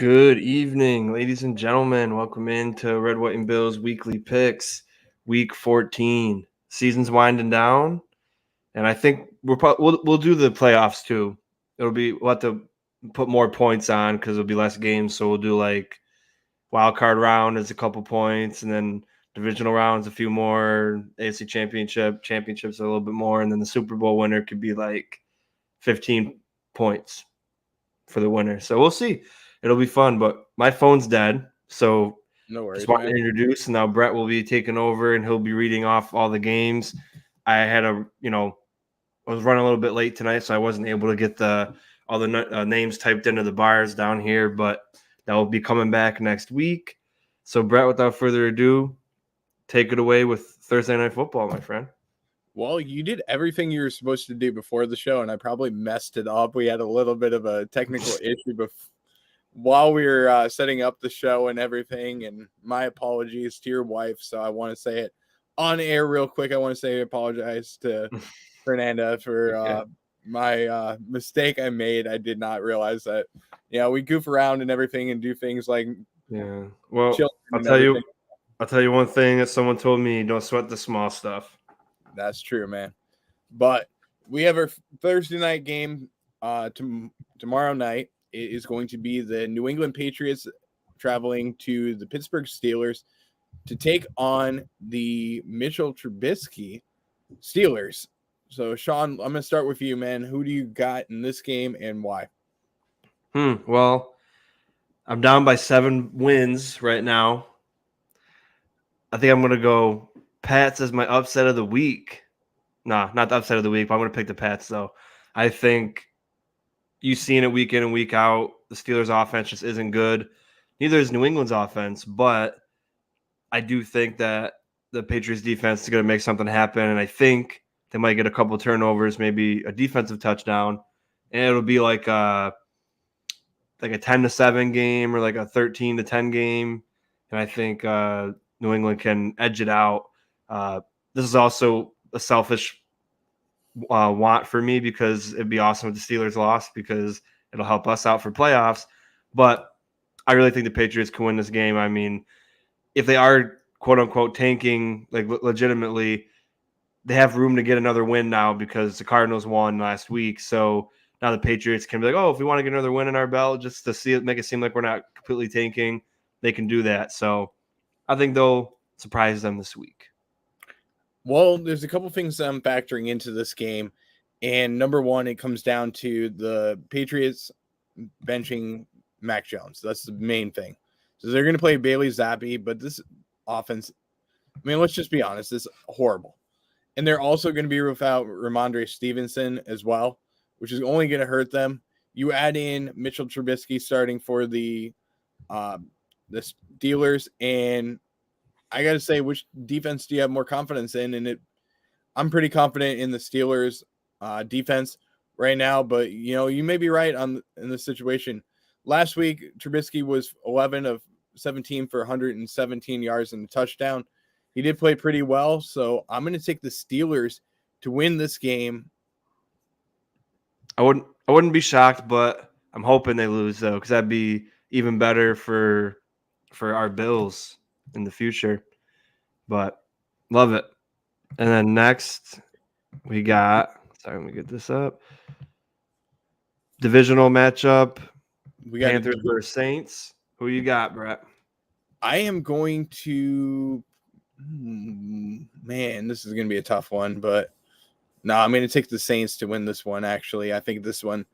Good evening, ladies and gentlemen. Welcome into Red, White, and Bills Weekly Picks, Week 14. Season's winding down, and I think we'll do the playoffs too. We'll have to put more points on because there'll be less games. So we'll do like wild card round is a couple points, and then divisional rounds a few more. AFC championships a little bit more, and then the Super Bowl winner could be like 15 points for the winner. So we'll see. It'll be fun, but my phone's dead. So No worries, just wanted man. to introduce, and now Brett will be taking over and he'll be reading off all the games. I had I was running a little bit late tonight, so I wasn't able to get all the names typed into the bars down here, but that will be coming back next week. So Brett, without further ado, take it away with Thursday Night Football, my friend. Well, you did everything you were supposed to do before the show, and I probably messed it up. We had a little bit of a technical issue while we were setting up the show and everything, and my apologies to your wife. So I want to say it on air real quick. I want to say I apologize to Fernanda for my mistake I made. I did not realize that, we goof around and everything and do things like Well, I'll tell you one thing that someone told me: don't sweat the small stuff. That's true, man. But we have our Thursday night game tomorrow night. It is going to be the New England Patriots traveling to the Pittsburgh Steelers to take on the Mitchell Trubisky Steelers. So, Sean, I'm going to start with you, man. Who do you got in this game and why? Well, I'm down by 7 wins right now. I think I'm going to go Pats as my upset of the week. Nah, not the upset of the week, but I'm going to pick the Pats, though. I think you've seen it week in and week out. The Steelers' offense just isn't good. Neither is New England's offense, but I do think that the Patriots' defense is going to make something happen, and I think they might get a couple of turnovers, maybe a defensive touchdown, and it'll be like a 10-7 game or like a 13-10 game, and I think New England can edge it out. This is also a selfish want for me because it'd be awesome if the Steelers lost because it'll help us out for playoffs. But I really think the Patriots can win this game. I mean, if they are quote unquote tanking, like legitimately, they have room to get another win now because the Cardinals won last week. So now the Patriots can be like, oh, if we want to get another win in our belt, just to see it, make it seem like we're not completely tanking, they can do that. So I think they'll surprise them this week. Well, there's a couple things I'm factoring into this game. And number one, it comes down to the Patriots benching Mac Jones. That's the main thing. So they're going to play Bailey Zappi, but this offense, I mean, let's just be honest, it's horrible. And they're also going to be without Ramondre Stevenson as well, which is only going to hurt them. You add in Mitchell Trubisky starting for the Steelers, and I got to say, which defense do you have more confidence in? And I'm pretty confident in the Steelers defense right now, but you may be right in this situation. Last week, Trubisky was 11 of 17 for 117 yards and a touchdown. He did play pretty well, so I'm going to take the Steelers to win this game. I wouldn't be shocked, but I'm hoping they lose though, because that'd be even better for our Bills in the future. But love it. And then next we got, let me get this up. Divisional matchup. We got Panthers versus Saints. Who you got, Brett? I am going to, man, this is going to be a tough one, but no, I'm going to take the Saints to win this one, actually. I think this one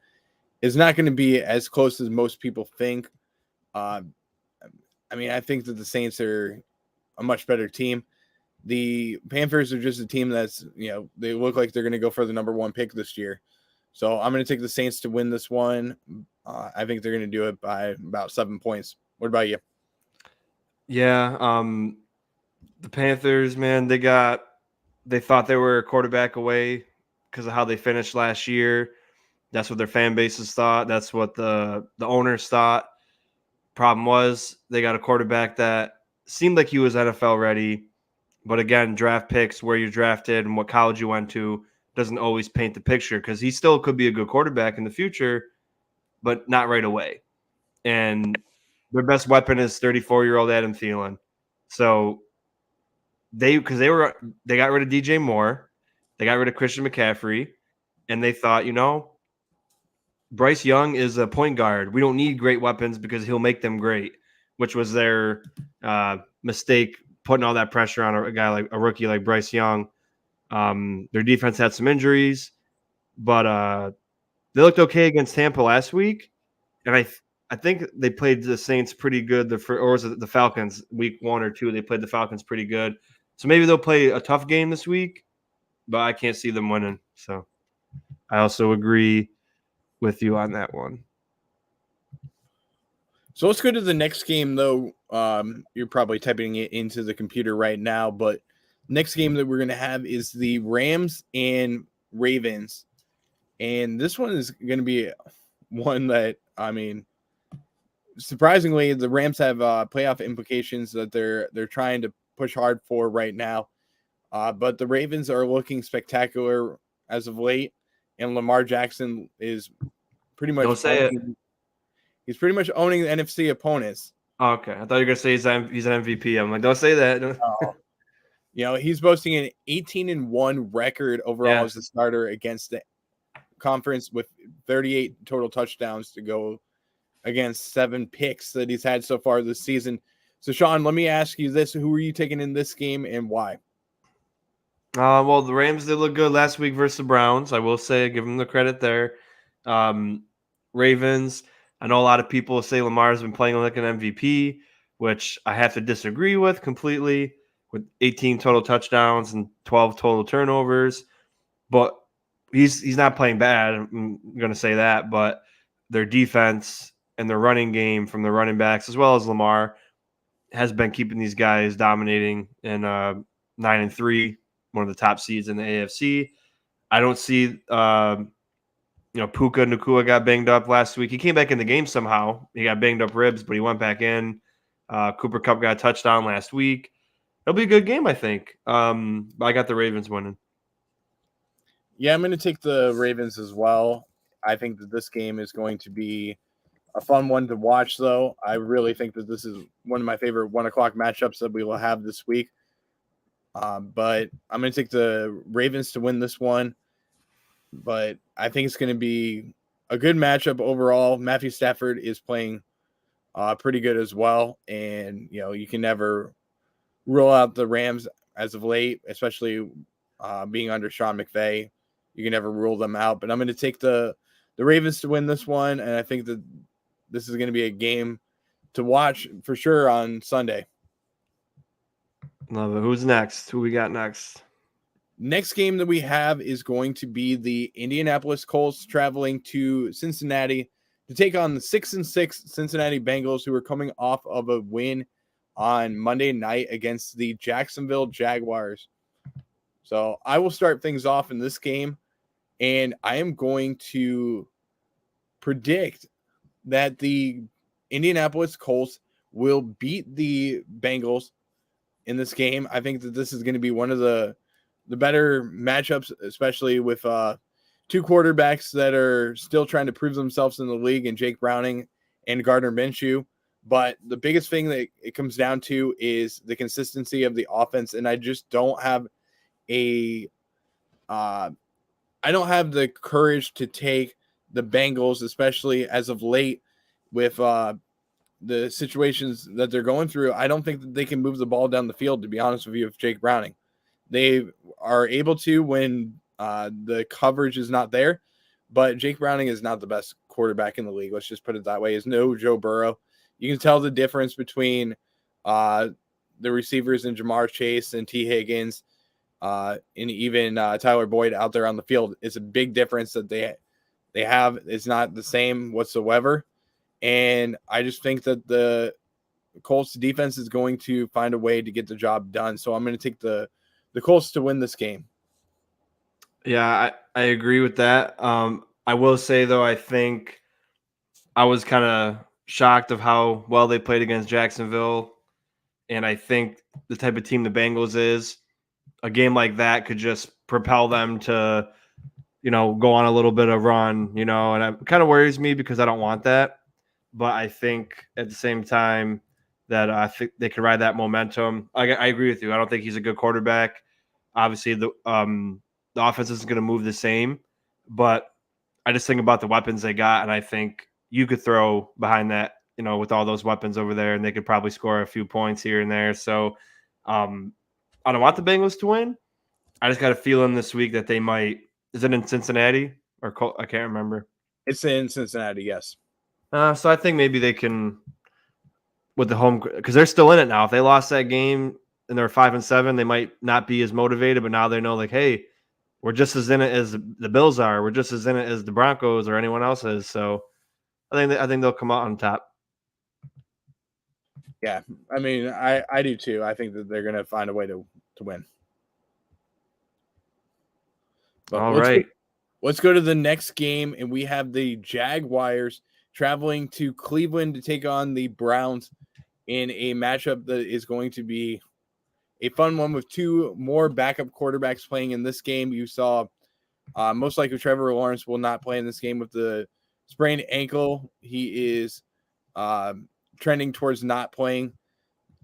is not going to be as close as most people think. I think that the Saints are a much better team. The Panthers are just a team that's, they look like they're going to go for the number one pick this year. So I'm going to take the Saints to win this one. I think they're going to do it by about 7 points. What about you? Yeah, the Panthers, man, they thought they were a quarterback away because of how they finished last year. That's what their fan bases thought. That's what the owners thought. Problem was they got a quarterback that seemed like he was NFL ready. But again, draft picks, where you're drafted and what college you went to doesn't always paint the picture because he still could be a good quarterback in the future, but not right away. And their best weapon is 34-year-old Adam Thielen. So they got rid of DJ Moore, they got rid of Christian McCaffrey, and they thought, Bryce Young is a point guard. We don't need great weapons because he'll make them great, which was their mistake, putting all that pressure on a rookie like Bryce Young. Their defense had some injuries, but they looked okay against Tampa last week, and I think they played the Saints pretty good. Or was it the Falcons week 1 or 2? They played the Falcons pretty good, so maybe they'll play a tough game this week, but I can't see them winning. So I also agree with you on that one. So let's go to the next game, though. You're probably typing it into the computer right now, but next game that we're going to have is the Rams and Ravens. And this one is going to be one that, surprisingly, the Rams have playoff implications that they're trying to push hard for right now. But the Ravens are looking spectacular as of late, and Lamar Jackson is pretty much he's pretty much owning the NFC opponents. Oh, okay. I thought you were going to say he's an MVP. I'm like, don't say that. He's boasting an 18-1 record overall as a starter against the conference with 38 total touchdowns to go against 7 picks that he's had so far this season. So, Sean, let me ask you this. Who are you taking in this game and why? Well, the Rams did look good last week versus the Browns. I will say, give them the credit there. Ravens, I know a lot of people say Lamar's been playing like an MVP, which I have to disagree with completely, with 18 total touchdowns and 12 total turnovers. But he's not playing bad. I'm going to say that. But their defense and their running game from the running backs, as well as Lamar, has been keeping these guys dominating in 9-3, one of the top seeds in the AFC. I don't see, Puka Nacua got banged up last week. He came back in the game somehow. He got banged up ribs, but he went back in. Cooper Kupp got a touchdown last week. It'll be a good game, I think. But I got the Ravens winning. Yeah, I'm going to take the Ravens as well. I think that this game is going to be a fun one to watch, though. I really think that this is one of my favorite 1 o'clock matchups that we will have this week. But I'm going to take the Ravens to win this one. But I think it's going to be a good matchup overall. Matthew Stafford is playing pretty good as well. And, you can never rule out the Rams as of late, especially being under Sean McVay. You can never rule them out. But I'm going to take the Ravens to win this one. And I think that this is going to be a game to watch for sure on Sunday. Love it. Who's next? Who we got next? Next game that we have is going to be the Indianapolis Colts traveling to Cincinnati to take on the 6-6 Cincinnati Bengals, who are coming off of a win on Monday night against the Jacksonville Jaguars. So I will start things off in this game, and I am going to predict that the Indianapolis Colts will beat the Bengals in this game. I think that this is going to be one of the better matchups, especially with 2 quarterbacks that are still trying to prove themselves in the league, and Jake Browning and Gardner Minshew. But the biggest thing that it comes down to is the consistency of the offense, and I just don't have I don't have the courage to take the Bengals, especially as of late with the situations that they're going through. I don't think that they can move the ball down the field, to be honest with you, with Jake Browning. They are able to when the coverage is not there, but Jake Browning is not the best quarterback in the league. Let's just put it that way. He's no Joe Burrow. You can tell the difference between the receivers in Jamar Chase and T. Higgins and even Tyler Boyd out there on the field. It's a big difference that they have. It's not the same whatsoever. And I just think that the Colts defense is going to find a way to get the job done. So I'm going to take the Colts to win this game. Yeah, I agree with that. I will say, though, I think I was kind of shocked of how well they played against Jacksonville. And I think the type of team the Bengals is, a game like that could just propel them to, go on a little bit of run, and it kind of worries me because I don't want that. but I think at the same time that I think they can ride that momentum. I agree with you. I don't think he's a good quarterback. Obviously, the offense isn't going to move the same, but I just think about the weapons they got, and I think you could throw behind that, with all those weapons over there, and they could probably score a few points here and there. So I don't want the Bengals to win. I just got a feeling this week that they might. Is it in Cincinnati or I can't remember. It's in Cincinnati, yes. So I think maybe they can with the home because they're still in it now. If they lost that game and they're 5-7, they might not be as motivated. But now they know, like, hey, we're just as in it as the Bills are. We're just as in it as the Broncos or anyone else is. So I think they'll come out on top. Yeah, I mean, I do too. I think that they're going to find a way to win. But All right. Let's go to the next game, and we have the Jaguars traveling to Cleveland to take on the Browns in a matchup that is going to be a fun one with two more backup quarterbacks playing in this game. You saw most likely Trevor Lawrence will not play in this game with the sprained ankle. He is trending towards not playing.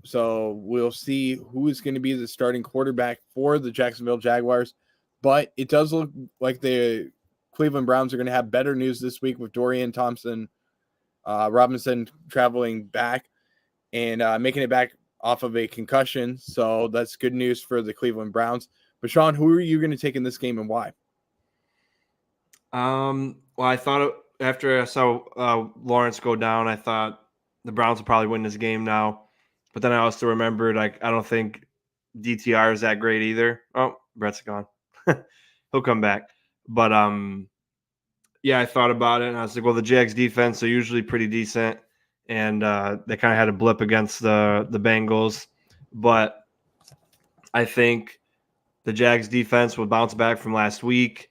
So we'll see who is going to be the starting quarterback for the Jacksonville Jaguars. But it does look like the Cleveland Browns are going to have better news this week with Dorian Thompson Robinson traveling back and making it back off of a concussion. So that's good news for the Cleveland Browns. But Sean, who are you going to take in this game and why? Well, I thought after I saw Lawrence go down, I thought the Browns will probably win this game now. But then I also remembered, I don't think DTR is that great either. Oh, Brett's gone. He'll come back. But yeah, I thought about it, and I was like, well, the Jags defense are usually pretty decent, and they kind of had a blip against the Bengals. But I think the Jags defense will bounce back from last week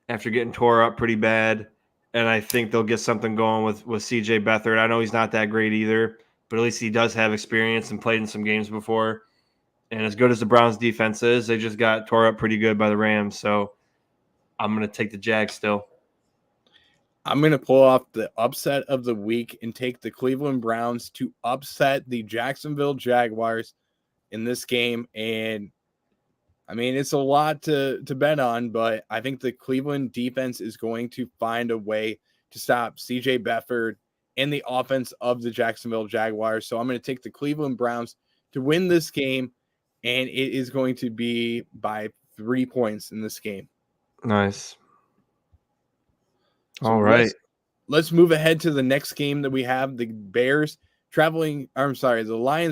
after getting tore up pretty bad, and I think they'll get something going with C.J. Beathard. I know he's not that great either, but at least he does have experience and played in some games before. And as good as the Browns defense is, they just got tore up pretty good by the Rams. So I'm going to take the Jags still. I'm going to pull off the upset of the week and take the Cleveland Browns to upset the Jacksonville Jaguars in this game. And I mean, it's a lot to bet on, but I think the Cleveland defense is going to find a way to stop C.J. Beathard and the offense of the Jacksonville Jaguars. So I'm going to take the Cleveland Browns to win this game, and it is going to be by 3 points in this game. Nice. So all right. Let's move ahead to the next game that we have. The Lions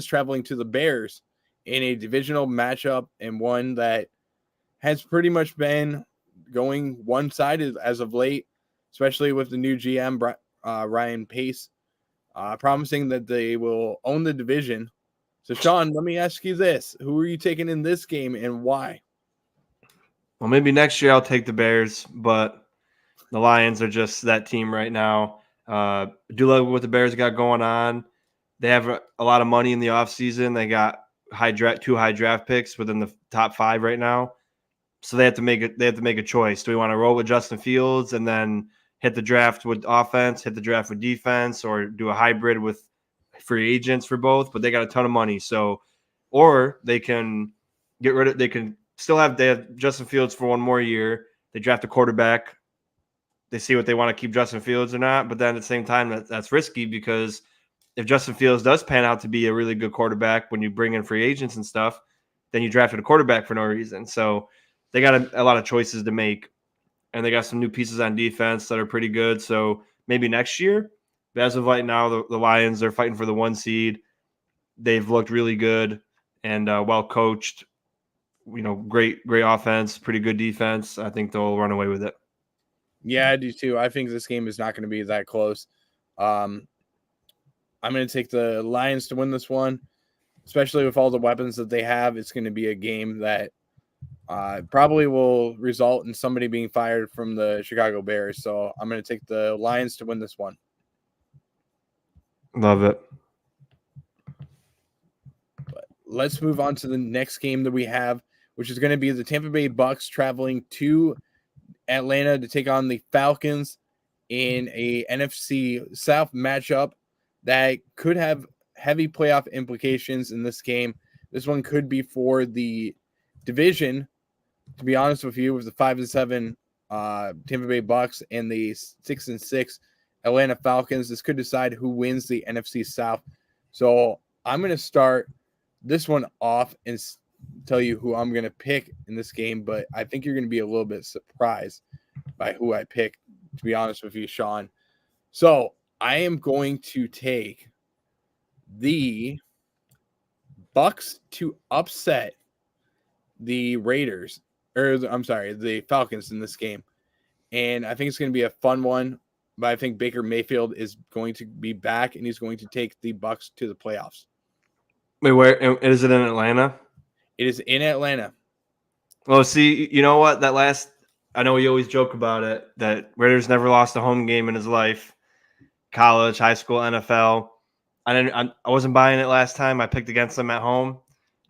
traveling to the Bears in a divisional matchup, and one that has pretty much been going one-sided as of late, especially with the new GM, Ryan Pace, promising that they will own the division. So, Sean, let me ask you this. Who are you taking in this game and why? Well, maybe next year I'll take the Bears, but the Lions are just that team right now. Do love what the Bears got going on. They have a lot of money in the offseason. They got two high draft picks within the top 5 right now. So they have to make a choice. Do we want to roll with Justin Fields and then hit the draft with offense, hit the draft with defense, or do a hybrid with free agents for both? But they got a ton of money. So, or they can they have Justin Fields for one more year. They draft a quarterback. They see what they want to keep Justin Fields or not. But then at the same time, that's risky because if Justin Fields does pan out to be a really good quarterback when you bring in free agents and stuff, then you drafted a quarterback for no reason. So they got a lot of choices to make, and they got some new pieces on defense that are pretty good. So maybe next year, but as of right now, the Lions are fighting for the 1 seed. They've looked really good and well coached. Great offense, pretty good defense. I think they'll run away with it. Yeah, I do too. I think this game is not going to be that close. I'm going to take the Lions to win this one, especially with all the weapons that they have. It's going to be a game that probably will result in somebody being fired from the Chicago Bears. So I'm going to take the Lions to win this one. Love it. But let's move on to the next game that we have, which is going to be the Tampa Bay Bucks traveling to Atlanta to take on the Falcons in a NFC South matchup. that could have heavy playoff implications in this game. This one could be for the division. To be honest with you, with the 5-7 Tampa Bay Bucks and the 6-6 Atlanta Falcons, this could decide who wins the NFC South. So I'm going to start this one off and tell you who I'm going to pick in this game, but I think you're going to be a little bit surprised by who I pick, to be honest with you, Sean. So I am going to take the Bucks to upset the Raiders, or I'm sorry, the Falcons in this game. And I think it's going to be a fun one, but I think Baker Mayfield is going to be back and he's going to take the Bucks to the playoffs. Wait, where is it in Atlanta? It is in Atlanta. Well, see, you know what? I know we always joke about it, that Raiders never lost a home game in his life, college, high school, NFL. I wasn't buying it last time. I picked against them at home.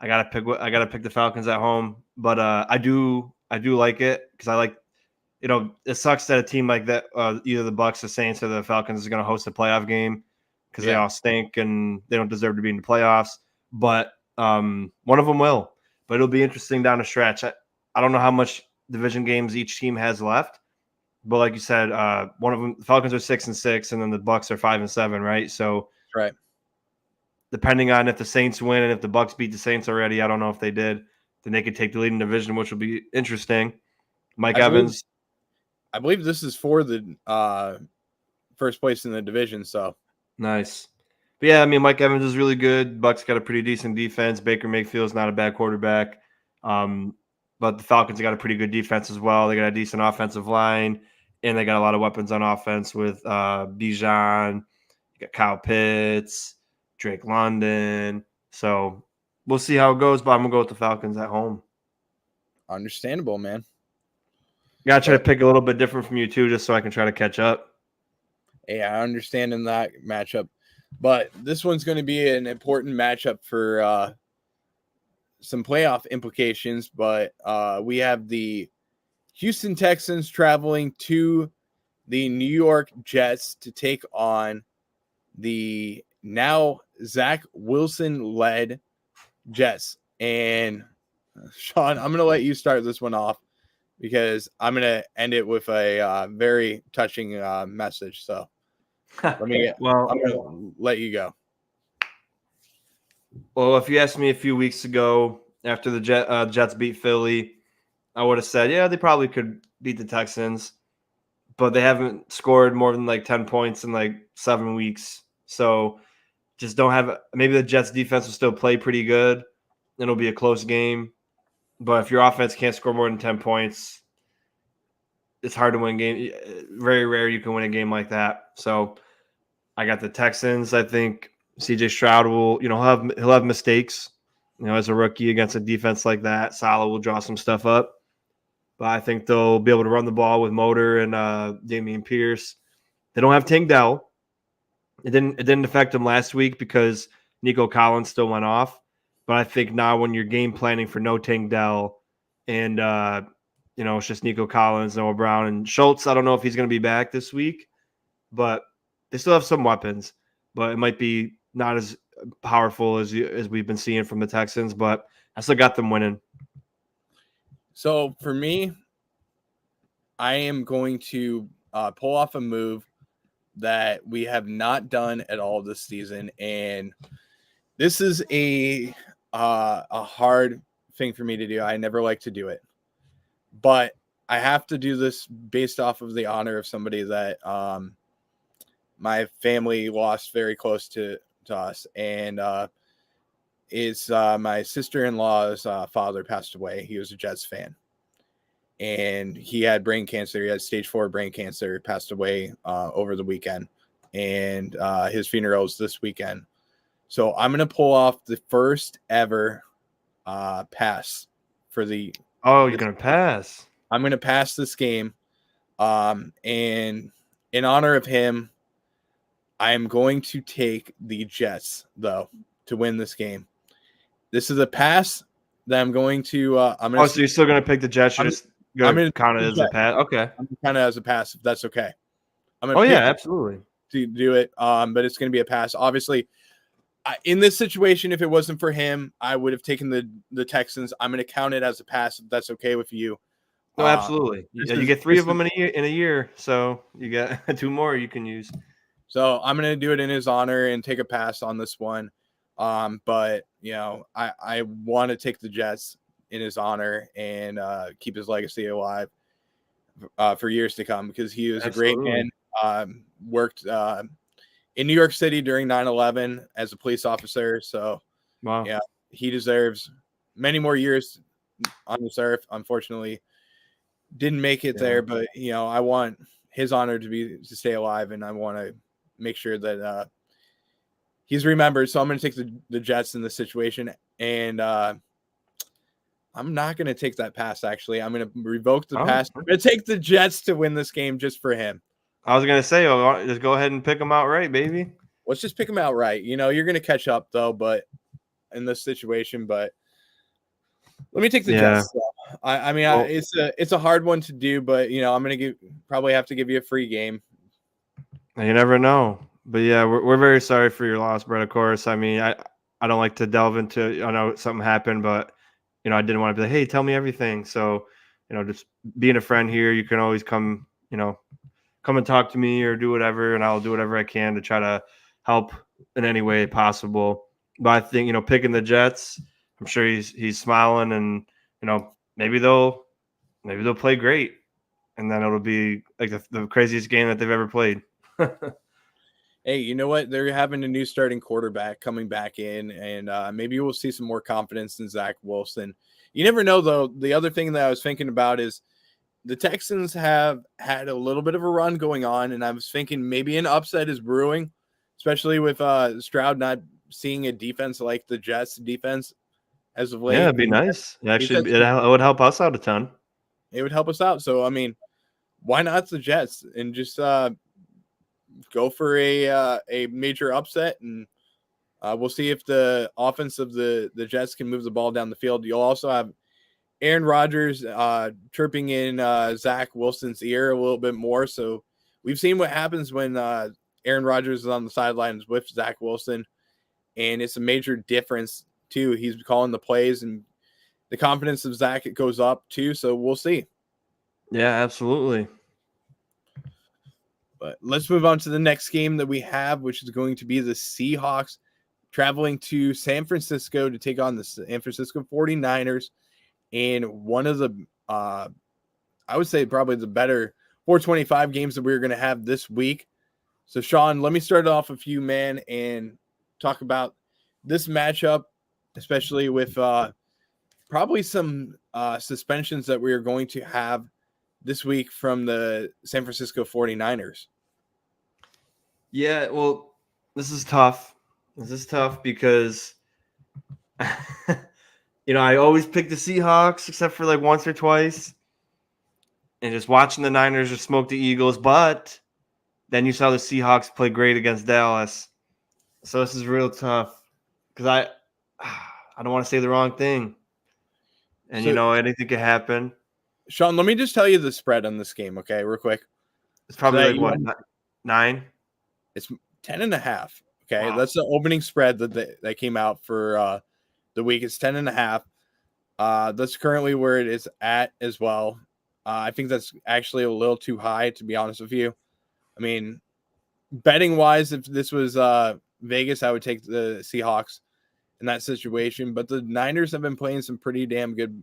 I gotta pick the Falcons at home, but I do like it because I like, it sucks that a team like that, either the Bucks, the Saints, or the Falcons is going to host a playoff game because they all stink and they don't deserve to be in the playoffs. But one of them will. But it'll be interesting down the stretch. I don't know how much division games each team has left, but like you said, one of them, the Falcons are 6-6, and then the Bucks are 5-7, right? So, right. Depending on if the Saints win and if the Bucks beat the Saints already, I don't know if they did, then they could take the lead in the division, which will be interesting. Mike Evans. I believe this is for the first place in the division. So nice. But yeah, I mean, Mike Evans is really good. Bucks got a pretty decent defense. Baker Mayfield's not a bad quarterback. But the Falcons got a pretty good defense as well. They got a decent offensive line, and they got a lot of weapons on offense with Bijan. You got Kyle Pitts, Drake London. So we'll see how it goes, but I'm going to go with the Falcons at home. Understandable, man. Got to try to pick a little bit different from you, too, just so I can try to catch up. Yeah, I understand in that matchup. But this one's going to be an important matchup for some playoff implications. But we have the Houston Texans traveling to the New York Jets to take on the now Zach Wilson-led Jets. And, Sean, I'm going to let you start this one off because I'm going to end it with a very touching message. So I'm going to let you go. Well, if you asked me a few weeks ago after the Jets beat Philly, I would have said, yeah, they probably could beat the Texans, but they haven't scored more than like 10 points in like 7 weeks. So just don't have – maybe the Jets defense will still play pretty good. It'll be a close game. But if your offense can't score more than 10 points, it's hard to win a game. Very rare you can win a game like that. So I got the Texans. I think CJ Stroud will, he'll have mistakes, as a rookie against a defense like that. Salah will draw some stuff up. But I think they'll be able to run the ball with Motor and Dameon Pierce. They don't have Tank Dell. It didn't affect them last week because Nico Collins still went off. But I think now when you're game planning for no Tank Dell and, it's just Nico Collins, Noah Brown, and Schultz, I don't know if he's going to be back this week. But they still have some weapons. But it might be not as powerful as we've been seeing from the Texans. But I still got them winning. So for me, I am going to pull off a move that we have not done at all this season. And this is a hard thing for me to do. I never like to do it, but I have to do this based off of the honor of somebody that my family lost very close to us. And it's my sister-in-law's father passed away. He was a Jets fan. And he had brain cancer. He had stage 4 brain cancer, passed away over the weekend. And his funeral is this weekend. So I'm going to pull off the first ever pass for the... Oh, you're going to pass? I'm going to pass this game. And in honor of him, I am going to take the Jets, though, to win this game. This is a pass that I'm going to... so you're still going to pick the Jets? You're just going to count it as a pass? Okay. I'm going to count it as a pass, if that's okay. Yeah, absolutely. to do it. But it's going to be a pass. Obviously, in this situation, if it wasn't for him, I would have taken the Texans. I'm going to count it as a pass if that's okay with you. No, absolutely. You get 3 of them in a year, so you get 2 more you can use. So I'm going to do it in his honor and take a pass on this one. But I want to take the Jets in his honor and keep his legacy alive for years to come, because he was Absolutely. a great man. Worked in New York City during 9/11 as a police officer. So Wow. yeah, he deserves many more years on this earth. Unfortunately, didn't make it there, but I want his honor to stay alive, and I want to make sure that he's remembered. So I'm going to take the Jets in this situation, and I'm not going to take that pass. Actually, I'm going to revoke the pass. I'm going to take the Jets to win this game just for him. I was going to say, just go ahead and pick them outright, baby. Let's just pick them outright. You're going to catch up though, but in this situation, but let me take the Jets. I mean, it's a hard one to do, but I'm going to probably have to give you a free game. You never know. But yeah, we're very sorry for your loss, Brett. Of course. I mean, I don't like to delve into. I know something happened, but I didn't want to be like, hey, tell me everything. So, just being a friend here, you can always come and talk to me or do whatever, and I'll do whatever I can to try to help in any way possible. But I think picking the Jets, I'm sure he's smiling, and maybe they'll play great, and then it'll be like the craziest game that they've ever played. Hey, you know what? They're having a new starting quarterback coming back in, and maybe we'll see some more confidence in Zach Wilson. You never know, though. The other thing that I was thinking about is the Texans have had a little bit of a run going on, and I was thinking maybe an upset is brewing, especially with Stroud not seeing a defense like the Jets defense as of late. Yeah, it'd be nice. Actually, it would help us out a ton. It would help us out. So, I mean, why not the Jets and just go for a major upset, and we'll see if the offense of the Jets can move the ball down the field. You'll also have Aaron Rodgers chirping in Zach Wilson's ear a little bit more. So we've seen what happens when Aaron Rodgers is on the sidelines with Zach Wilson, and it's a major difference too. He's calling the plays, and the confidence of Zach goes up too. So we'll see. Yeah, absolutely. But let's move on to the next game that we have, which is going to be the Seahawks traveling to San Francisco to take on the San Francisco 49ers. And one of the, I would say probably the better 425 games that we're going to have this week. So, Sean, let me start off with you, man, and talk about this matchup, especially with probably some suspensions that we are going to have this week from the San Francisco 49ers. Yeah, well, this is tough. This is tough because, I always pick the Seahawks except for like once or twice. And just watching the Niners just smoke the Eagles. But then you saw the Seahawks play great against Dallas. So this is real tough because I don't want to say the wrong thing. And, anything could happen. Sean, let me just tell you the spread on this game, okay, real quick. It's probably 9? It's 10.5. Okay, wow. That's the opening spread that came out for the week. It's 10.5. That's currently where it is at as well. I think that's actually a little too high, to be honest with you. I mean, betting wise, if this was Vegas, I would take the Seahawks in that situation. But the Niners have been playing some pretty damn good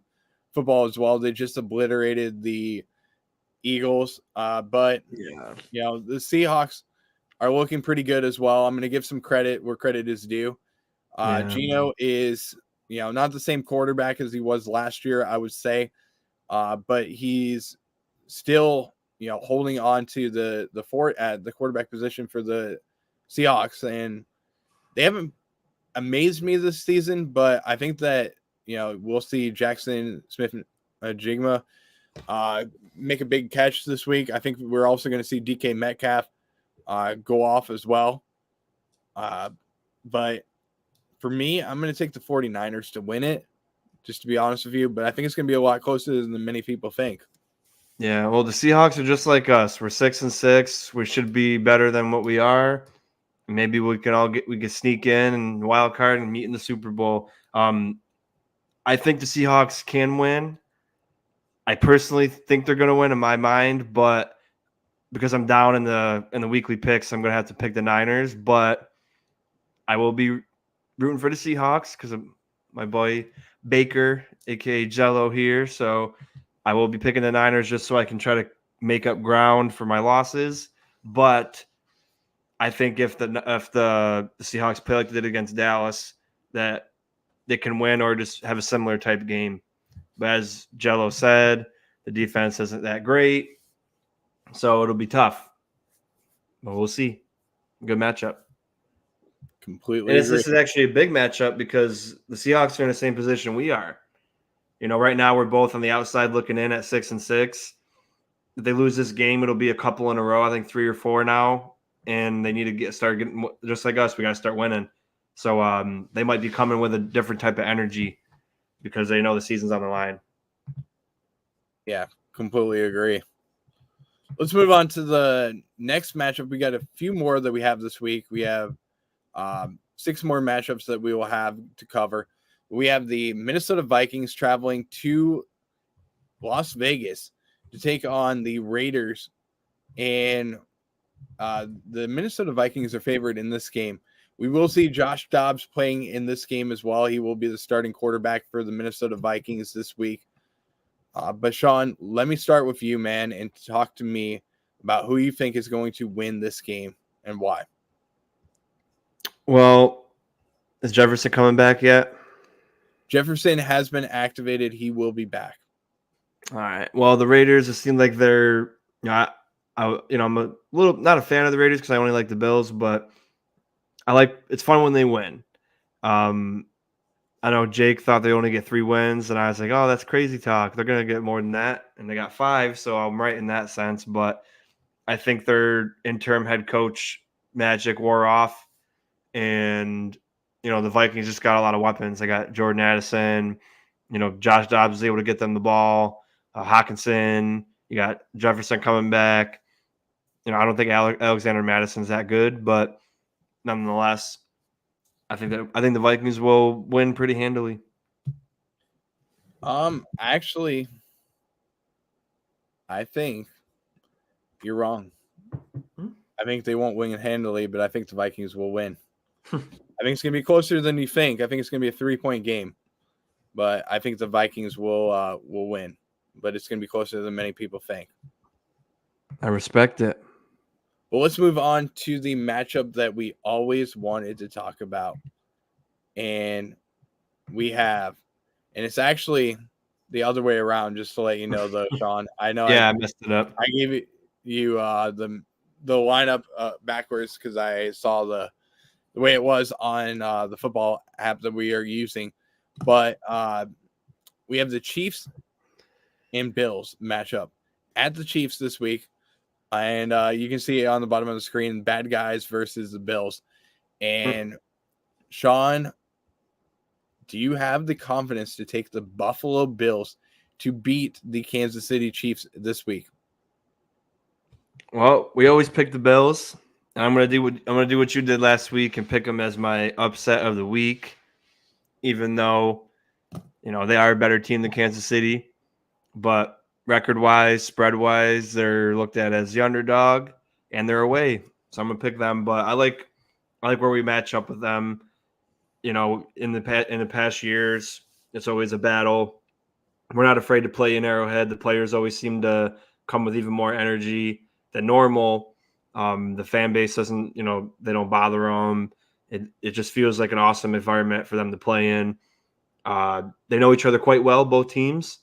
football as well. They just obliterated the Eagles. But yeah, the Seahawks are looking pretty good as well. I'm going to give some credit where credit is due. Geno is, not the same quarterback as he was last year, I would say. But he's still, holding on to the fort at the quarterback position for the Seahawks. And they haven't amazed me this season, but I think that, we'll see Jackson Smith-Njigba make a big catch this week. I think we're also going to see DK Metcalf go off as well. But for me, I'm going to take the 49ers to win it, just to be honest with you. But I think it's going to be a lot closer than many people think. Yeah, well, the Seahawks are just like us. We're 6-6. We should be better than what we are. Maybe we can sneak in and wild card and meet in the Super Bowl. I think the Seahawks can win. I personally think they're going to win in my mind, but because I'm down in the weekly picks, I'm going to have to pick the Niners. But I will be rooting for the Seahawks because of my boy Baker, aka Jello, here. So I will be picking the Niners just so I can try to make up ground for my losses. But I think if the Seahawks play like they did against Dallas, that they can win or just have a similar type game. But as Jello said, the defense isn't that great, so it'll be tough. But we'll see. Good matchup. Completely And agree. this is actually a big matchup because the Seahawks are in the same position we are. Right now we're both on the outside looking in at 6-6. If they lose this game, it'll be a couple in a row. I think 3 or 4 now, and they need to start getting just like us. We got to start winning. So they might be coming with a different type of energy because they know the season's on the line. Yeah, completely agree. Let's move on to the next matchup. We got a few more that we have this week. We have 6 more matchups that we will have to cover. We have the Minnesota Vikings traveling to Las Vegas to take on the Raiders. And the Minnesota Vikings are favored in this game. We will see Josh Dobbs playing in this game as well. He will be the starting quarterback for the Minnesota Vikings this week. But Sean, let me start with you, man, and talk to me about who you think is going to win this game and why. Well, is Jefferson coming back yet? Jefferson has been activated. He will be back. All right. Well, the Raiders, it seems like they're, I'm a little not a fan of the Raiders because I only like the Bills, but it's fun when they win. I know Jake thought they only get 3 wins, and I was like, oh, that's crazy talk. They're going to get more than that, and they got 5, so I'm right in that sense. But I think their interim head coach magic wore off, and the Vikings just got a lot of weapons. They got Jordan Addison, Josh Dobbs is able to get them the ball. Hawkinson, you got Jefferson coming back. I don't think Alexander Madison's that good, but nonetheless, I think the Vikings will win pretty handily. Actually, I think you're wrong. I think they won't win it handily, but I think the Vikings will win. I think it's going to be closer than you think. I think it's going to be a 3-point game, but I think the Vikings will win. But it's going to be closer than many people think. I respect it. Well, let's move on to the matchup that we always wanted to talk about. And it's actually the other way around, just to let you know, though, Sean. I know I messed it up. I gave you the lineup backwards because I saw the way it was on the football app that we are using. But we have the Chiefs and Bills matchup at the Chiefs this week. And you can see it on the bottom of the screen, bad guys versus the Bills. And Sean, do you have the confidence to take the Buffalo Bills to beat the Kansas City Chiefs this week? Well, we always pick the Bills. And I'm gonna do what you did last week and pick them as my upset of the week, even though they are a better team than Kansas City, but record-wise, spread-wise, they're looked at as the underdog, and they're away. So I'm gonna pick them. But I like where we match up with them. In the past years, it's always a battle. We're not afraid to play in Arrowhead. The players always seem to come with even more energy than normal. The fan base doesn't, they don't bother them. It just feels like an awesome environment for them to play in. They know each other quite well, both teams.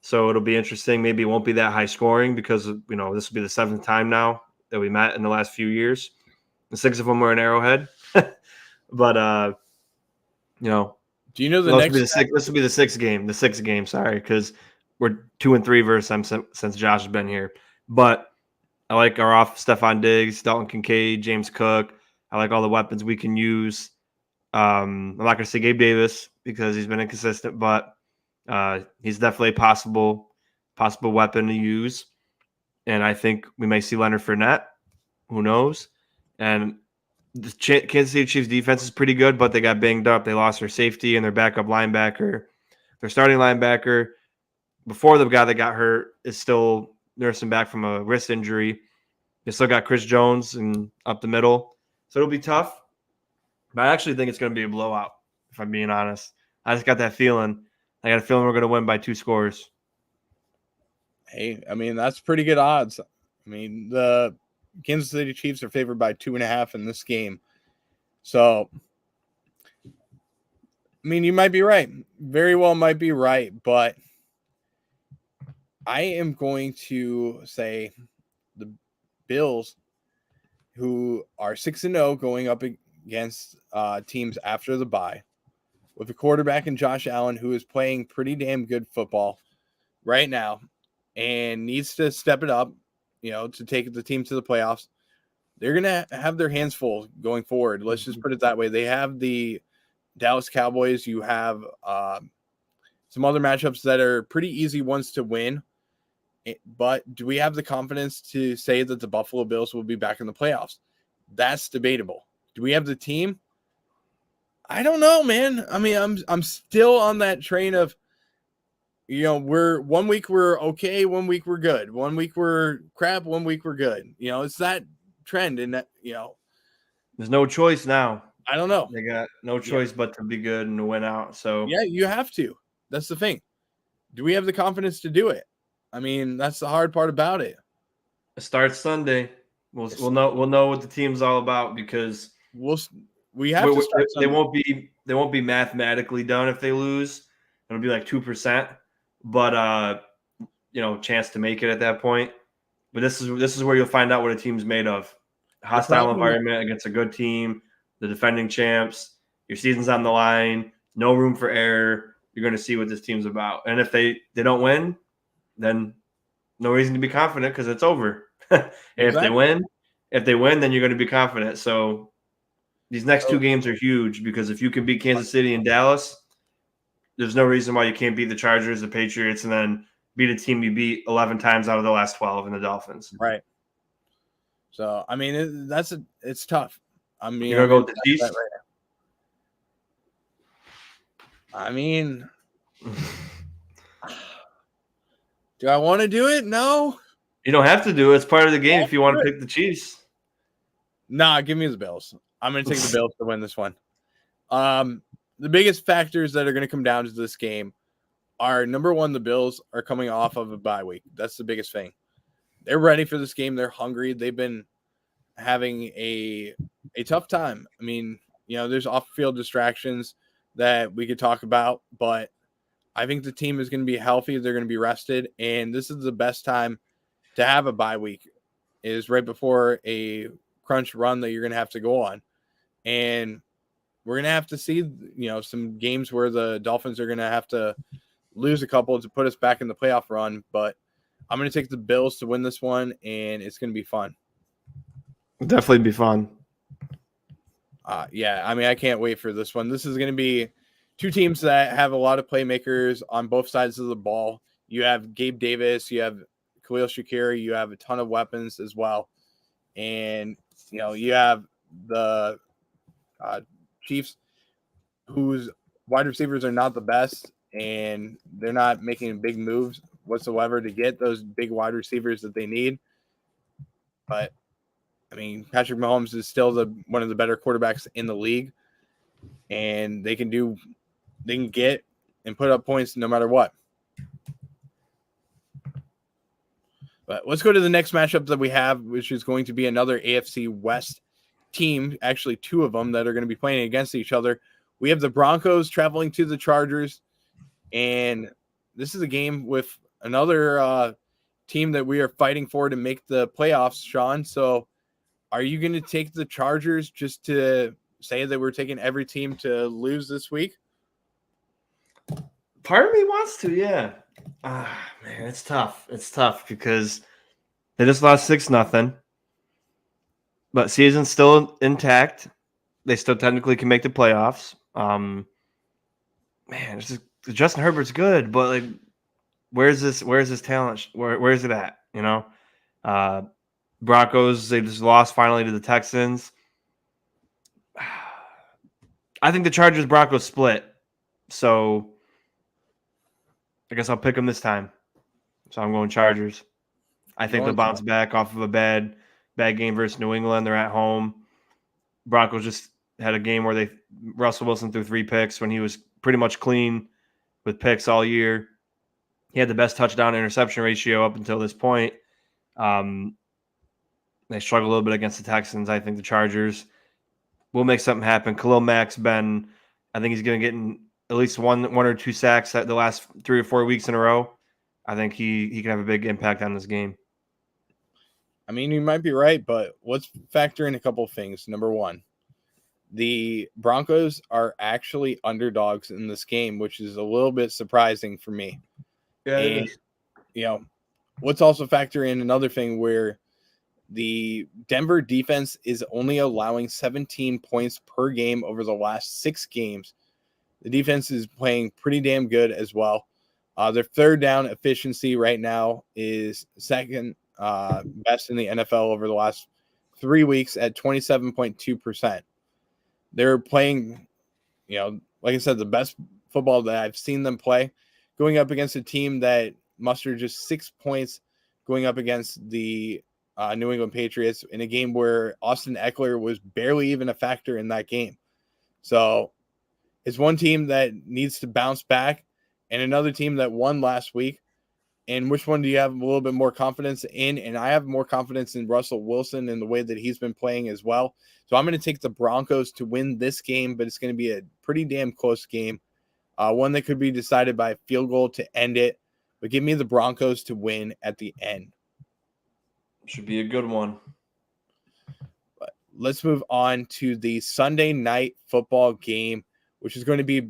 So it'll be interesting. Maybe it won't be that high scoring because, this will be the 7th time now that we met in the last few years. The 6 of them were in Arrowhead. But, do you know this will be the 6th game. The 6th game, sorry, because we're 2-3 versus them since Josh has been here. But I like our off Stephon Diggs, Dalton Kincaid, James Cook. I like all the weapons we can use. I'm not going to say Gabe Davis because he's been inconsistent, but he's definitely a possible weapon to use. and I think we may see Leonard Fournette. Who knows? And the Kansas City Chiefs defense is pretty good, but they got banged up. They lost their safety and their backup linebacker. Their starting linebacker, before the guy that got hurt, is still nursing back from a wrist injury. They still got Chris Jones and up the middle. So it'll be tough. But I actually think it's going to be a blowout, if I'm being honest. I just got that feeling. I got a feeling we're going to win by 2 scores. Hey, I mean, that's pretty good odds. I mean, the Kansas City Chiefs are favored by 2.5 in this game. So, I mean, you might be right. Very well might be right. But I am going to say the Bills, who are 6-0 going up against teams after the bye, with a quarterback in Josh Allen who is playing pretty damn good football right now and needs to step it up, to take the team to the playoffs. They're going to have their hands full going forward. Let's just put it that way. They have the Dallas Cowboys. You have some other matchups that are pretty easy ones to win. But do we have the confidence to say that the Buffalo Bills will be back in the playoffs? That's debatable. Do we have the team? I don't know, man. I mean, I'm still on that train of, we're 1 week we're okay, 1 week we're good, 1 week we're crap, 1 week we're good. It's that trend, and that there's no choice now. I don't know. They got no choice but to be good and to win out. So yeah, you have to. That's the thing. Do we have the confidence to do it? I mean, that's the hard part about it. It starts Sunday. We'll know what the team's all about, because we have to start Sunday. They won't be mathematically done if they lose. It'll be like 2%, but chance to make it at that point. But this is where you'll find out what a team's made of. Hostile environment against a good team, the defending champs. Your season's on the line. No room for error. You're going to see what this team's about. And if they don't win, then no reason to be confident, because it's over. If they win, then you're going to be confident. So these next 2 games are huge, because if you can beat Kansas City and Dallas, there's no reason why you can't beat the Chargers, the Patriots, and then beat a team you beat 11 times out of the last 12 in the Dolphins. Right. So, I mean, it's tough. I mean, you're going to go with the Chiefs? Right now. I mean, do I want to do it? No. You don't have to do it. It's part of the game if you want to pick the Chiefs. Nah, give me the Bills. I'm going to take the Bills to win this one. The biggest factors that are going to come down to this game are, number one, the Bills are coming off of a bye week. That's the biggest thing. They're ready for this game. They're hungry. They've been having a tough time. I mean, there's off-field distractions that we could talk about, but I think the team is going to be healthy. They're going to be rested, and this is the best time to have a bye week, is right before a crunch run that you're going to have to go on. And we're going to have to see, some games where the Dolphins are going to have to lose a couple to put us back in the playoff run, but I'm going to take the Bills to win this one, and it's going to be fun. It'll definitely be fun. Yeah, I mean, I can't wait for this one. This is going to be 2 teams that have a lot of playmakers on both sides of the ball. You have Gabe Davis, you have Khalil Shakir, you have a ton of weapons as well. And, you have the Chiefs, whose wide receivers are not the best, and they're not making big moves whatsoever to get those big wide receivers that they need. But, I mean, Patrick Mahomes is still one of the better quarterbacks in the league, and they can get and put up points no matter what. But let's go to the next matchup that we have, which is going to be another AFC West team, actually 2 of them that are going to be playing against each other. We have the Broncos traveling to the Chargers, and this is a game with another team that we are fighting for to make the playoffs, Sean. So are you going to take the Chargers just to say that we're taking every team to lose this week? Part of me wants to, yeah. Man, it's tough. It's tough because they just lost 6-0. But season's still intact. They still technically can make the playoffs. Man, it's just, Justin Herbert's good, but like, where's this talent? Where's it at? Uh, Broncos, they just lost finally to the Texans. I think the Chargers Broncos split. So I guess I'll pick them this time. So I'm going Chargers. I think they'll bounce back off of a bad game versus New England. They're at home. Broncos just had a game where Russell Wilson threw 3 picks when he was pretty much clean with picks all year. He had the best touchdown interception ratio up until this point. They struggle a little bit against the Texans. I think the Chargers will make something happen. Khalil Mack's been, I think he's going to get in at least one or two sacks at the last 3 or 4 weeks in a row. I think he can have a big impact on this game. I mean, you might be right, but let's factor in a couple of things. Number one, the Broncos are actually underdogs in this game, which is a little bit surprising for me. Yeah, and, let's also factor in another thing where the Denver defense is only allowing 17 points per game over the last 6 games. The defense is playing pretty damn good as well. Their third down efficiency right now is second best in the NFL over the last 3 weeks at 27.2%. They're playing, like I said, the best football that I've seen them play, going up against a team that mustered just 6 points, going up against the New England Patriots in a game where Austin Eckler was barely even a factor in that game. So it's one team that needs to bounce back and another team that won last week. And which one do you have a little bit more confidence in? And I have more confidence in Russell Wilson and the way that he's been playing as well. So I'm going to take the Broncos to win this game, but it's going to be a pretty damn close game. One that could be decided by a field goal to end it. But give me the Broncos to win at the end. Should be a good one. But let's move on to the Sunday night football game, which is going to be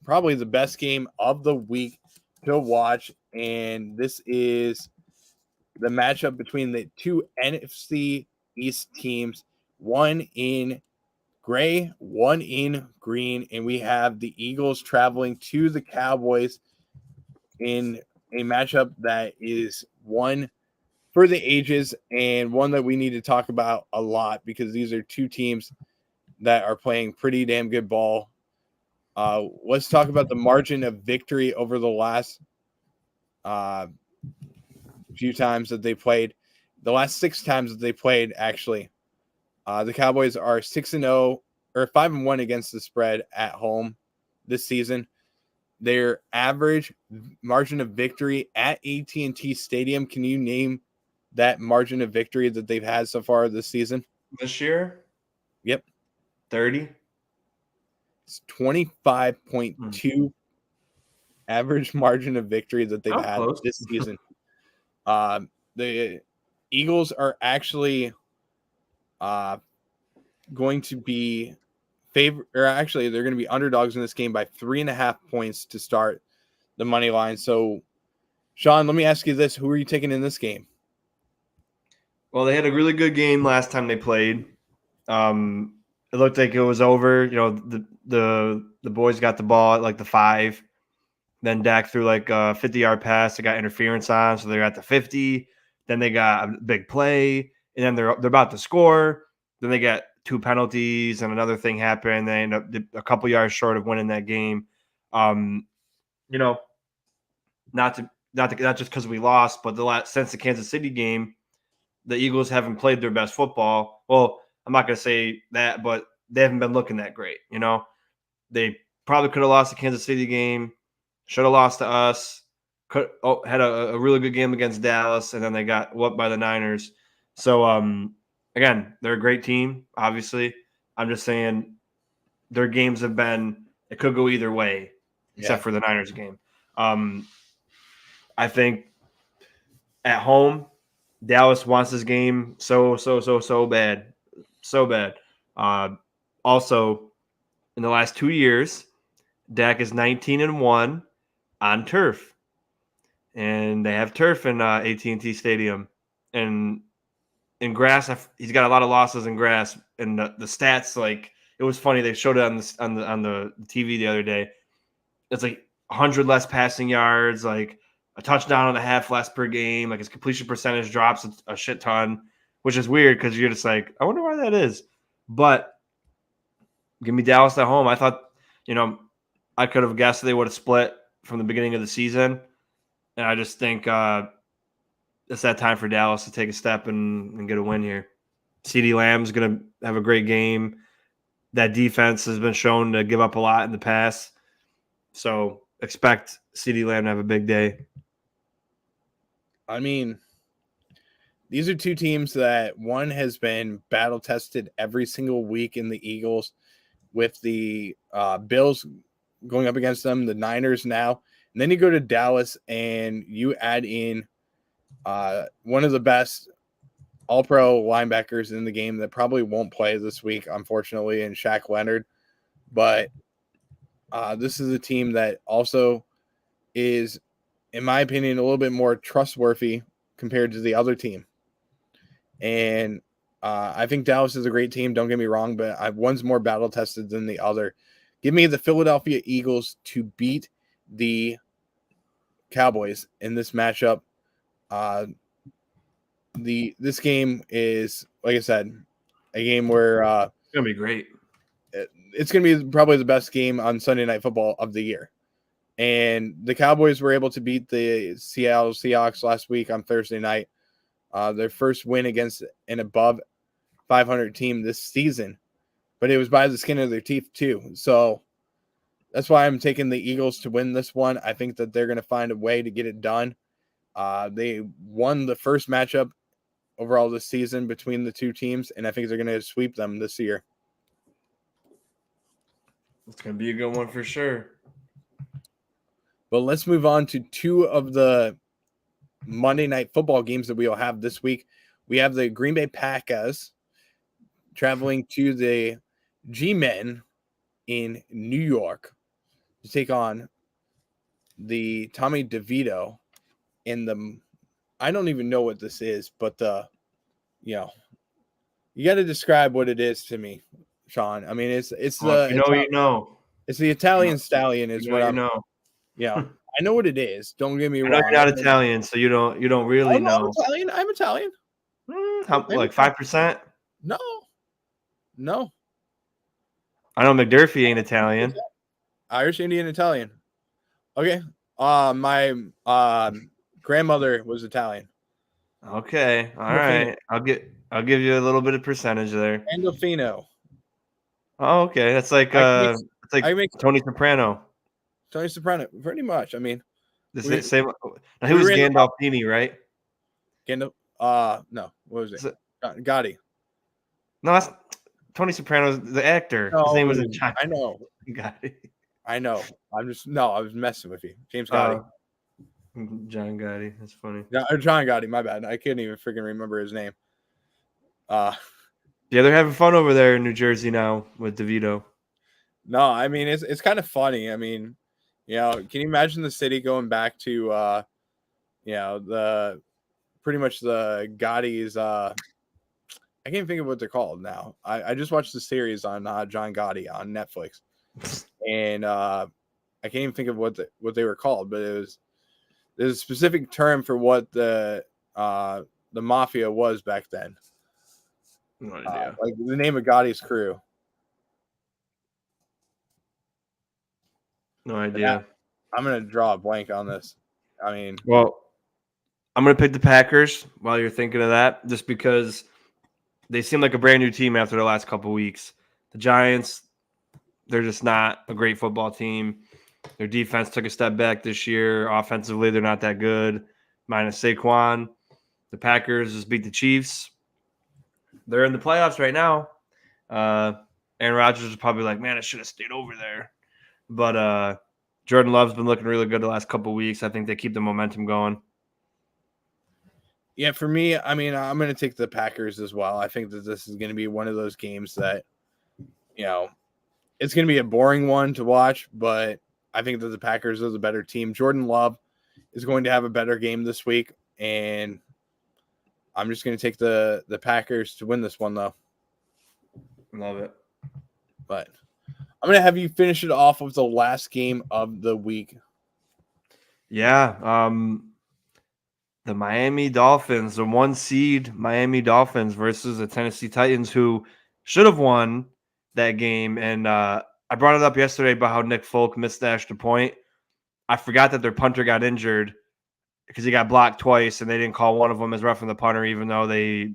probably the best game of the week to watch. And this is the matchup between the two NFC East teams, one in gray, one in green. And we have the Eagles traveling to the Cowboys in a matchup that is one for the ages and one that we need to talk about a lot because these are two teams that are playing pretty damn good ball. Let's talk about the margin of victory over the last few times that they played. The last 6 times that they played, actually, the Cowboys are 6-0 or 5-1 against the spread at home this season. Their average margin of victory at AT&T Stadium. Can you name that margin of victory that they've had so far this season? This year? Yep. 30? It's 25.2 average margin of victory that they've had this season. The Eagles are actually going to be they're going to be underdogs in this game by 3.5 points to start the money line. So, Sean, let me ask you this. Who are you taking in this game? Well, they had a really good game last time they played. It looked like it was over. The boys got the ball at like the 5. Then Dak threw like a 50-yard pass. They got interference on, so they're at the 50. Then they got a big play, and then they're about to score. Then they got 2 penalties, and another thing happened. They end up a couple yards short of winning that game. Not just because we lost, but since the Kansas City game, the Eagles haven't played their best football. Well, I'm not going to say that, but they haven't been looking that great. They probably could have lost the Kansas City game, should have lost to us, had a really good game against Dallas, and then they got whooped by the Niners. So, again, they're a great team, obviously. I'm just saying their games have been – it could go either way, except for the Niners game. I think at home, Dallas wants this game so bad. So bad. Also, in the last 2 years, Dak is 19-1 on turf. And they have turf in AT&T Stadium. And in grass, he's got a lot of losses in grass. And the stats, like, it was funny. They showed it on the TV the other day. It's like 100 less passing yards, like a touchdown and a half less per game. Like his completion percentage drops a shit ton, which is weird because you're just like, I wonder why that is. But give me Dallas at home. I thought, I could have guessed they would have split from the beginning of the season. And I just think it's that time for Dallas to take a step and get a win here. CeeDee Lamb's going to have a great game. That defense has been shown to give up a lot in the past. So expect CeeDee Lamb to have a big day. I mean, these are two teams that one has been battle tested every single week in the Eagles, with the Bills going up against them, the Niners now. And then you go to Dallas and you add in one of the best all-pro linebackers in the game that probably won't play this week, unfortunately, in Shaq Leonard. But this is a team that also is, in my opinion, a little bit more trustworthy compared to the other team. And I think Dallas is a great team, don't get me wrong, but one's more battle-tested than the other. Give me the Philadelphia Eagles to beat the Cowboys in this matchup. This game is, like I said, a game where it's gonna be great. It's gonna be probably the best game on Sunday Night Football of the year. And the Cowboys were able to beat the Seattle Seahawks last week on Thursday night. Their first win against an above 500 team this season, but it was by the skin of their teeth too. So that's why I'm taking the Eagles to win this one. I think that they're going to find a way to get it done. They won the first matchup overall this season between the two teams, and I think they're going to sweep them this year. It's going to be a good one for sure. But let's move on to two of the Monday Night Football games that we'll have this week. We have the Green Bay Packers traveling to the G-Men in New York to take on the Tommy DeVito in the, I don't even know what this is, but you got to describe what it is to me, Sean. I mean, it's the it's the Italian Stallion is what I'm. Yeah, I know what it is. Don't get me wrong. You're not Italian, so you don't really know. I'm Italian. Like 5%? No. I know McDurphy ain't Italian. Irish, Indian, Italian. Okay. My grandmother was Italian. Okay. All right. I'll give you a little bit of percentage there. Gandolfino. Oh, okay. That's like Tony Soprano. Tony Soprano, pretty much. I mean, the same. He was Gandolfini, right? No. What was it? Gotti. No, that's Tony Soprano's the actor. No, his name was in China. I know. Gotti. I know. I was messing with you. James Gotti. John Gotti. That's funny. John Gotti. My bad. I can't even freaking remember his name. Yeah, they're having fun over there in New Jersey now with DeVito. No, I mean it's kind of funny. I mean, can you imagine the city going back to the pretty much the Gotti's I can't think of what they're called now. I just watched the series on John Gotti on Netflix, and I can't even think of what they were called, but there's a specific term for what the mafia was back then. No idea. Like the name of Gotti's crew. No idea. I'm gonna draw a blank on this. I mean, well, I'm gonna pick the Packers while you're thinking of that, just because they seem like a brand new team after the last couple of weeks. The Giants, they're just not a great football team. Their defense took a step back this year. Offensively, they're not that good, minus Saquon. The Packers just beat the Chiefs. They're in the playoffs right now. Aaron Rodgers is probably like, man, I should have stayed over there. But Jordan Love's been looking really good the last couple of weeks. I think they keep the momentum going. Yeah, for me, I mean, I'm going to take the Packers as well. I think that this is going to be one of those games that, it's going to be a boring one to watch, but I think that the Packers are the better team. Jordan Love is going to have a better game this week, and I'm just going to take the Packers to win this one, though. Love it. But I'm going to have you finish it off with the last game of the week. Yeah. The Miami Dolphins, the 1 seed Miami Dolphins versus the Tennessee Titans, who should have won that game. And I brought it up yesterday about how Nick Folk missed the extra point. I forgot that their punter got injured because he got blocked twice, and they didn't call one of them as roughing the punter, even though they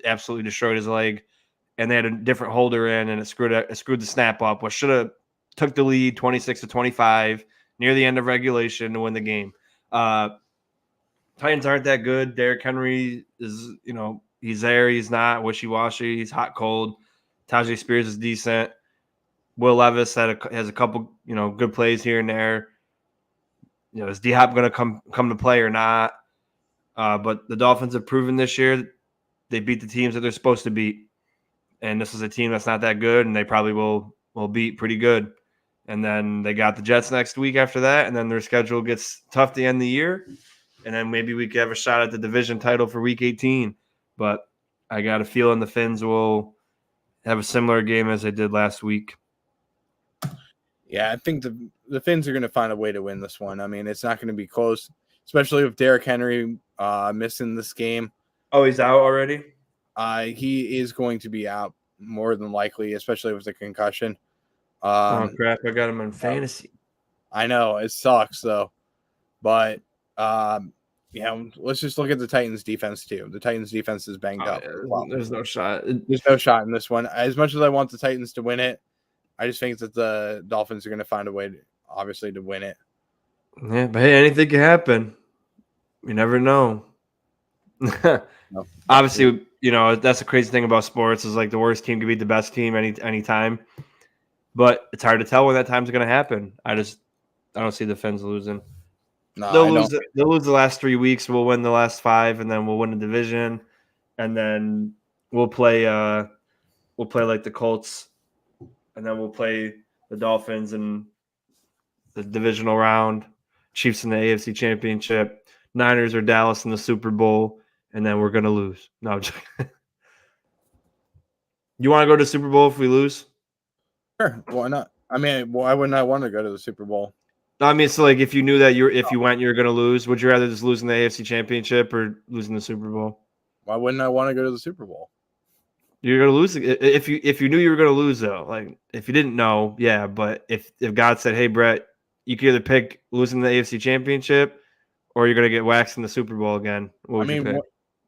absolutely destroyed his leg. And they had a different holder in, and it screwed the snap up, which should have took the lead 26-25 near the end of regulation to win the game. Titans aren't that good. Derrick Henry is, he's there, he's not, wishy-washy, he's hot, cold. Tajay Spears is decent. Will Levis has a couple, good plays here and there. Is D-Hop going to come to play or not? But the Dolphins have proven this year they beat the teams that they're supposed to beat. And this is a team that's not that good, and they probably will beat pretty good. And then they got the Jets next week after that, and then their schedule gets tough to end the year. And then maybe we could have a shot at the division title for Week 18. But I got a feeling the Fins will have a similar game as they did last week. Yeah, I think the Fins are going to find a way to win this one. I mean, it's not going to be close, especially with Derrick Henry missing this game. Oh, he's out already? He is going to be out more than likely, especially with the concussion. Oh, crap. I got him in fantasy. I know. It sucks, though. But, let's just look at the Titans' defense, too. The Titans' defense is banged up. Well, there's no shot. There's no shot in this one. As much as I want the Titans to win it, I just think that the Dolphins are going to find a way, to win it. Yeah, but hey, anything can happen. You never know. No. Obviously, that's the crazy thing about sports is like the worst team can beat the best team any time. But it's hard to tell when that time's going to happen. I don't see the Fins losing. No, They'll lose the last 3 weeks. We'll win the last 5, and then we'll win the division, and then we'll play like the Colts, and then we'll play the Dolphins in the divisional round, Chiefs in the AFC Championship, Niners or Dallas in the Super Bowl, and then we're gonna lose. No, you want to go to the Super Bowl if we lose? Sure, why not? I mean, why wouldn't I want to go to the Super Bowl? I mean, so like if you knew that if you went, you're gonna lose. Would you rather just lose in the AFC Championship or losing the Super Bowl? Why wouldn't I want to go to the Super Bowl? You're gonna lose if you knew you were gonna lose though. Like if you didn't know, yeah. But if God said, "Hey, Brett, you can either pick losing the AFC Championship or you're gonna get waxed in the Super Bowl again," what would you pick?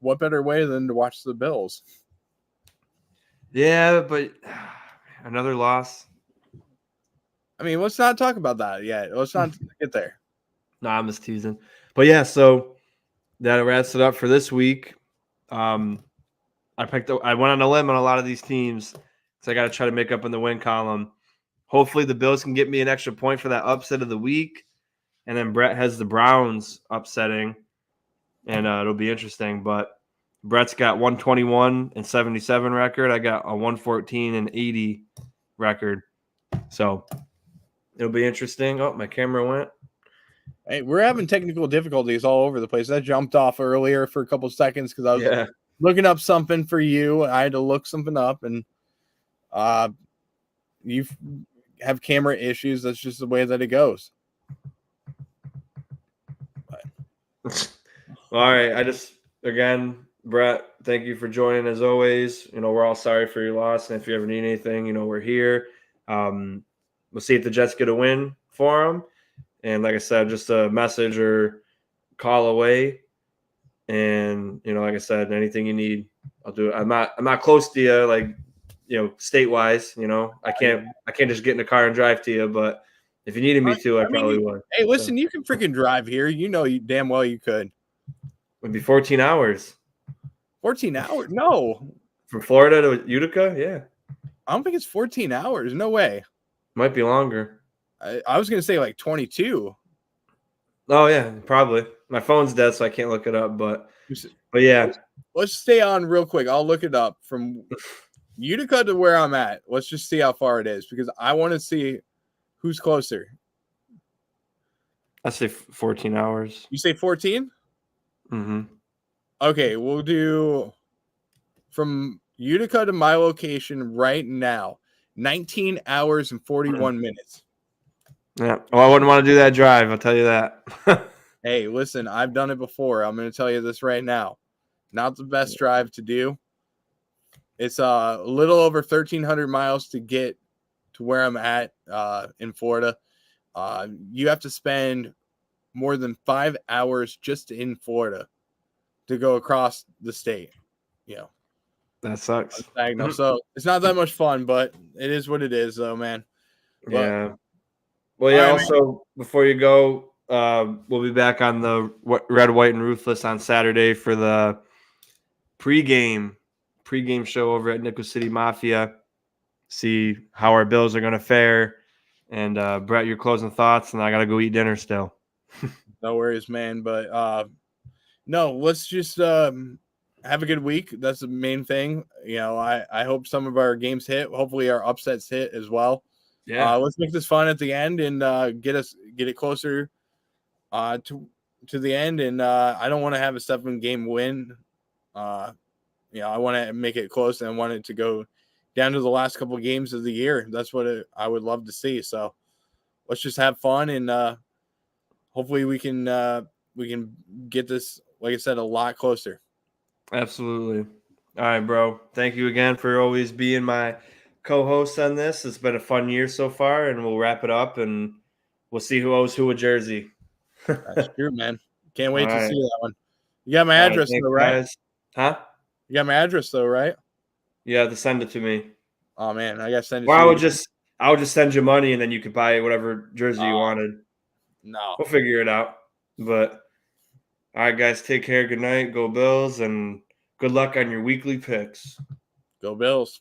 What better way than to watch the Bills? Yeah, but another loss. I mean, let's not talk about that yet. Let's not get there. No, I'm just teasing. But yeah, so that wraps it up for this week. I went on a limb on a lot of these teams, so I got to try to make up in the win column. Hopefully, the Bills can get me an extra point for that upset of the week, and then Brett has the Browns upsetting, and it'll be interesting. But Brett's got 121-77 record. I got a 114-80 record. So it'll be interesting. Oh, my camera went. Hey, we're having technical difficulties all over the place. That jumped off earlier for a couple seconds because I was looking up something for you. I had to look something up, and you have camera issues. That's just the way that it goes. All right. Again, Brett, thank you for joining as always. We're all sorry for your loss. And if you ever need anything, we're here. We'll see if the Jets get a win for them. And like I said, just a message or call away. And, like I said, anything you need, I'll do it. I'm not close to you, like, state-wise, I can't just get in the car and drive to you, but if you needed me to, I probably would. Hey, listen, you can freaking drive here. You damn well you could. It'd be 14 hours. 14 hours? No. From Florida to Utica? Yeah. I don't think it's 14 hours. No way. Might be longer. I was going to say like 22. Oh, yeah, probably. My phone's dead, so I can't look it up, but yeah. Let's stay on real quick. I'll look it up from Utica to where I'm at. Let's just see how far it is because I want to see who's closer. I say 14 hours. You say 14? Mm-hmm. Okay, we'll do from Utica to my location right now, 19 hours and 41 minutes. Yeah. Well, I wouldn't want to do that drive. I'll tell you that. Hey, listen, I've done it before. I'm going to tell you this right now. Not the best drive to do. It's a little over 1,300 miles to get to where I'm at in Florida. You have to spend more than 5 hours just in Florida to go across the state. You know, That sucks. so it's not that much fun, but it is what it is, though, man. But, Yeah. Well, yeah. all right, Also, before you go, we'll be back on the Red, White, and Ruthless on Saturday for the pregame show over at Nickel City Mafia. See how our Bills are going to fare. And Brett, your closing thoughts, and I got to go eat dinner still. no worries, man. But no, let's just have a good week. That's the main thing. You know, I hope some of our games hit. Hopefully, our upsets hit as well. Yeah. Let's make this fun at the end and get it closer to the end. And I don't want to have a 7-game win. You know, I want to make it close, and I want it to go down to the last couple of games of the year. That's what I would love to see. So let's just have fun, and hopefully we can get this, like I said, a lot closer. Absolutely. All right, bro. Thank you again for always being my co-host on this. It's been a fun year so far, and we'll wrap it up, and we'll see who owes who a jersey. That's true, man. Can't wait All to right. see that one. You got my All right, address, thanks, though, right? guys. Huh? You got my address, though, right? You have to send it to me. Oh man, I gotta send it Or to I you. would just send you money, and then you could buy whatever jersey you wanted. No. We'll figure it out. But all right, guys, take care. Good night. Go Bills, and good luck on your weekly picks. Go Bills.